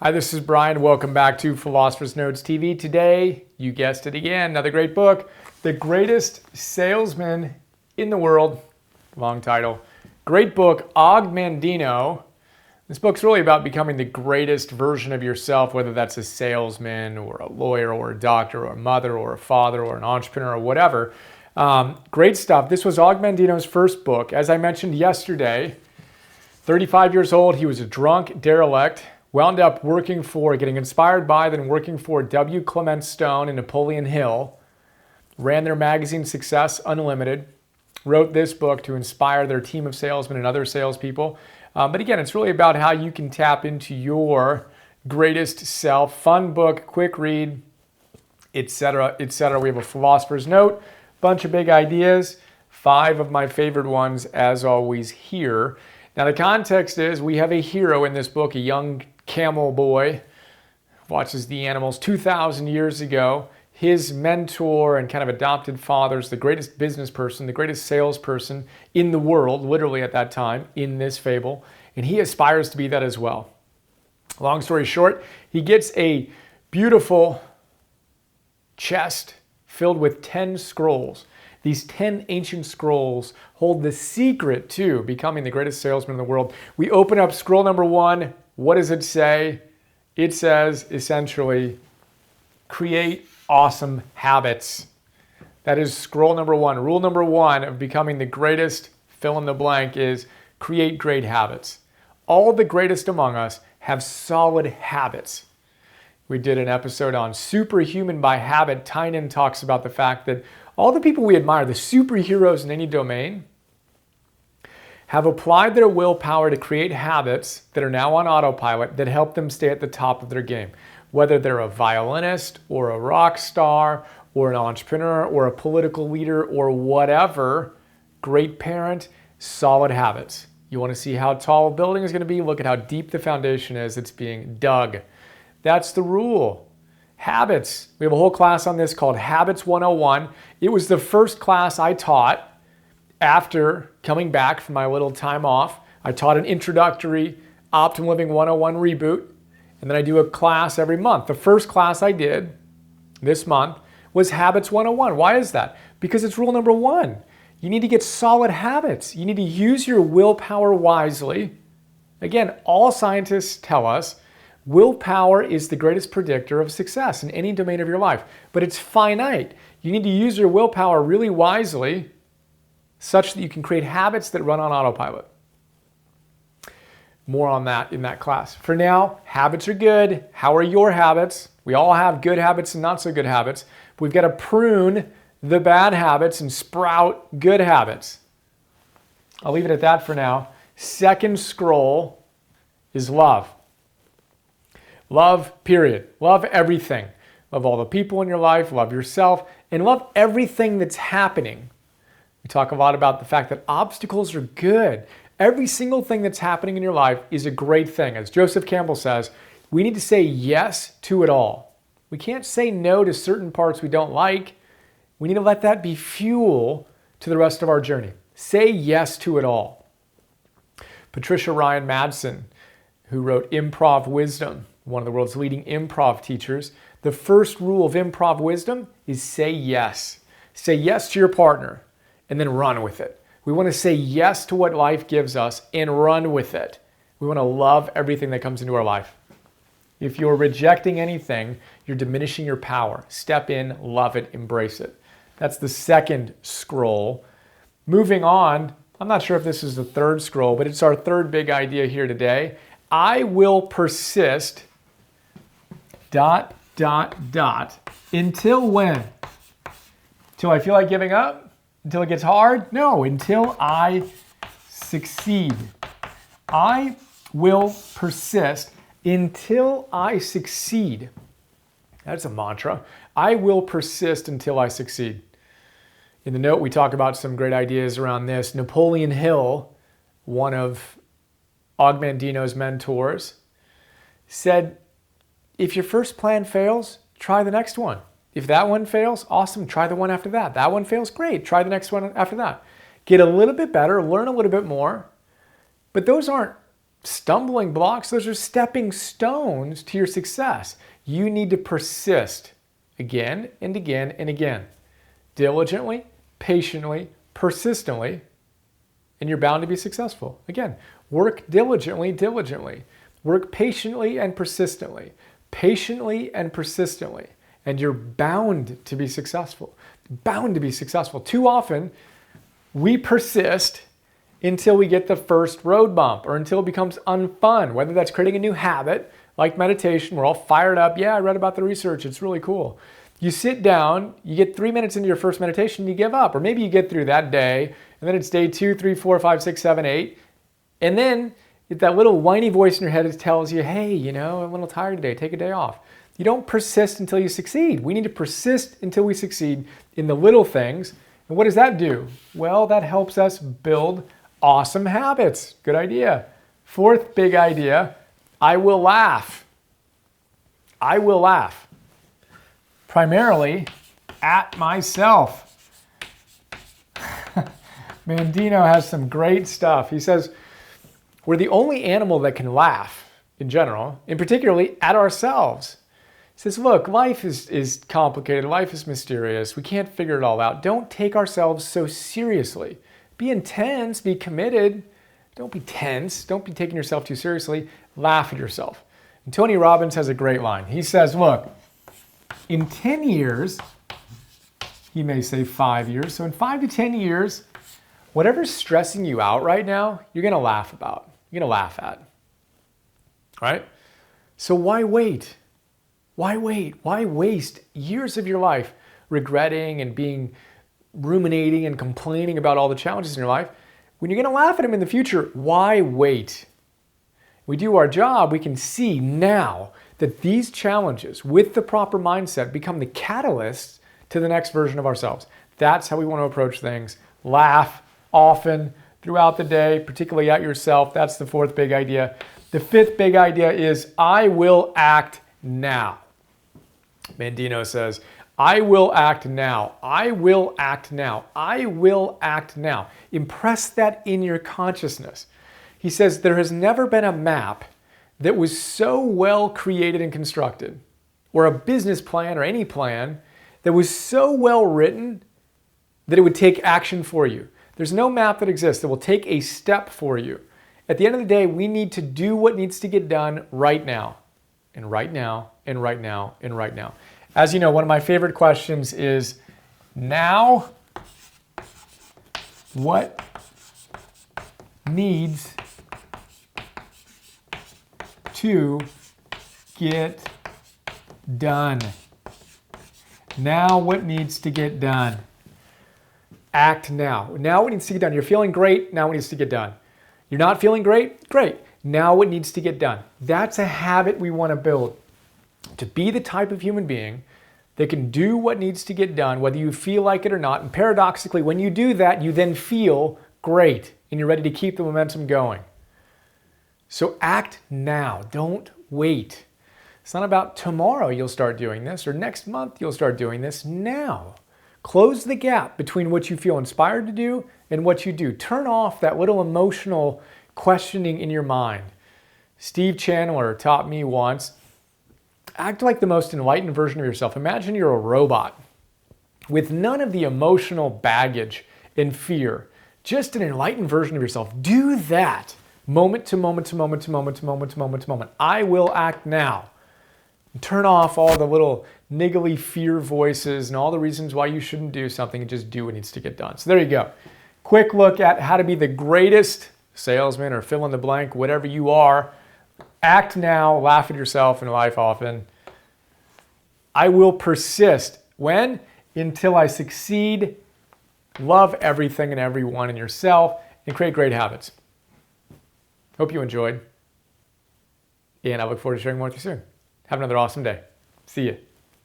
Hi, this is Brian. Welcome back to Philosopher's Notes TV. Today, you guessed it again, another great book, The Greatest Salesman in the World. Long title. Great book, Og Mandino. This book's really about becoming the greatest version of yourself, whether that's a salesman or a lawyer or a doctor or a mother or a father or an entrepreneur or whatever. Great stuff. This was Og Mandino's first book. As I mentioned yesterday, 35 years old, he was a drunk derelict. Wound up getting inspired by, then working for W. Clement Stone and Napoleon Hill. Ran their magazine Success Unlimited. Wrote this book to inspire their team of salesmen and other salespeople. But again, it's really about how you can tap into your greatest self. Fun book, quick read, etc., etc. We have a philosopher's note, bunch of big ideas, 5 of my favorite ones, as always, here. Now, the context is we have a hero in this book, a young camel boy, watches the animals 2,000 years ago. His mentor and kind of adopted father is the greatest business person, the greatest salesperson in the world, literally at that time, in this fable. And he aspires to be that as well. Long story short, he gets a beautiful chest filled with 10 scrolls. These 10 ancient scrolls hold the secret to becoming the greatest salesman in the world. We open up scroll number 1. What does it say? It says, essentially, create awesome habits. That is scroll number 1. Rule number 1 of becoming the greatest fill in the blank is create great habits. All the greatest among us have solid habits. We did an episode on Superhuman by Habit. Tynan talks about the fact that all the people we admire, the superheroes in any domain, have applied their willpower to create habits that are now on autopilot that help them stay at the top of their game. Whether they're a violinist or a rock star or an entrepreneur or a political leader or whatever, great parent, solid habits. You want to see how tall a building is going to be? Look at how deep the foundation is that's being dug. That's the rule. Habits. We have a whole class on this called Habits 101. It was the first class I taught after coming back from my little time off. I taught an introductory Optimal Living 101 reboot, and then I do a class every month. The first class I did this month was Habits 101. Why is that? Because it's rule number 1. You need to get solid habits. You need to use your willpower wisely. Again, all scientists tell us willpower is the greatest predictor of success in any domain of your life, but it's finite. You need to use your willpower really wisely such that you can create habits that run on autopilot. More on that in that class. For now, habits are good. How are your habits? We all have good habits and not so good habits. But we've got to prune the bad habits and sprout good habits. I'll leave it at that for now. Second scroll is love. Love, period. Love everything. Love all the people in your life, love yourself, and love everything that's happening. We talk a lot about the fact that obstacles are good. Every single thing that's happening in your life is a great thing. As Joseph Campbell says, we need to say yes to it all. We can't say no to certain parts we don't like. We need to let that be fuel to the rest of our journey. Say yes to it all. Patricia Ryan Madsen, who wrote Improv Wisdom, one of the world's leading improv teachers, the first rule of improv wisdom is say yes. Say yes to your partner and then run with it. We want to say yes to what life gives us and run with it. We want to love everything that comes into our life. If you're rejecting anything, you're diminishing your power. Step in, love it, embrace it. That's the second scroll. Moving on, I'm not sure if this is the third scroll, but it's our third big idea here today. I will persist, ... until when? Until I feel like giving up? Until it gets hard? No, until I succeed. I will persist until I succeed. That's a mantra. I will persist until I succeed. In the note, we talk about some great ideas around this. Napoleon Hill, one of Og Mandino's mentors, said, if your first plan fails, try the next one. If that one fails, awesome, try the one after that. That one fails, great, try the next one after that. Get a little bit better, learn a little bit more, but those aren't stumbling blocks. Those are stepping stones to your success. You need to persist again and again and again. Diligently, patiently, persistently, and you're bound to be successful. Again, work diligently, diligently. Work patiently and persistently. Patiently and persistently. And you're bound to be successful. Bound to be successful. Too often, we persist until we get the first road bump or until it becomes unfun, whether that's creating a new habit like meditation. We're all fired up. Yeah, I read about the research. It's really cool. You sit down, you get 3 minutes into your first meditation, you give up. Or maybe you get through that day, and then it's day 2, 3, 4, 5, 6, 7, 8. And then that little whiny voice in your head tells you, hey, I'm a little tired today. Take a day off. You don't persist until you succeed. We need to persist until we succeed in the little things. And what does that do? Well, that helps us build awesome habits. Good idea. Fourth big idea, I will laugh. I will laugh. Primarily at myself. Mandino has some great stuff. He says, we're the only animal that can laugh in general, and particularly at ourselves. He says, look, life is complicated. Life is mysterious. We can't figure it all out. Don't take ourselves so seriously. Be intense, be committed. Don't be tense. Don't be taking yourself too seriously. Laugh at yourself. And Tony Robbins has a great line. He says, look, in 10 years, he may say 5 years. So in 5 to 10 years, whatever's stressing you out right now, you're going to laugh about. You're going to laugh at. Right? So why wait? Why wait? Why waste years of your life regretting and ruminating and complaining about all the challenges in your life when you're going to laugh at them in the future? Why wait? We do our job, we can see now that these challenges with the proper mindset become the catalysts to the next version of ourselves. That's how we want to approach things. Laugh often throughout the day, particularly at yourself. That's the fourth big idea. The fifth big idea is I will act now. Mandino says, I will act now. I will act now. I will act now. Impress that in your consciousness. He says there has never been a map that was so well created and constructed, or a business plan or any plan that was so well written that it would take action for you. There's no map that exists that will take a step for you. At the end of the day, we need to do what needs to get done right now, and right now, and right now, and right now. As you know, one of my favorite questions is, now what needs to get done? Now what needs to get done? Act now. Now what needs to get done? You're feeling great, now what needs to get done? You're not feeling great? Great. Now what needs to get done? That's a habit we want to build. To be the type of human being that can do what needs to get done, whether you feel like it or not. And paradoxically, when you do that, you then feel great and you're ready to keep the momentum going. So act now. Don't wait. It's not about tomorrow you'll start doing this or next month you'll start doing this. Now. Close the gap between what you feel inspired to do and what you do. Turn off that little emotional questioning in your mind. Steve Chandler taught me once, act like the most enlightened version of yourself. Imagine you're a robot with none of the emotional baggage and fear. Just an enlightened version of yourself. Do that moment to moment to moment to moment to moment to moment to moment. I will act now. And turn off all the little niggly fear voices and all the reasons why you shouldn't do something and just do what needs to get done. So there you go. Quick look at how to be the greatest salesman or fill in the blank, whatever you are. Act now, laugh at yourself in life often. I will persist. When? Until I succeed. Love everything and everyone and yourself and create great habits. Hope you enjoyed. And I look forward to sharing more with you soon. Have another awesome day. See you.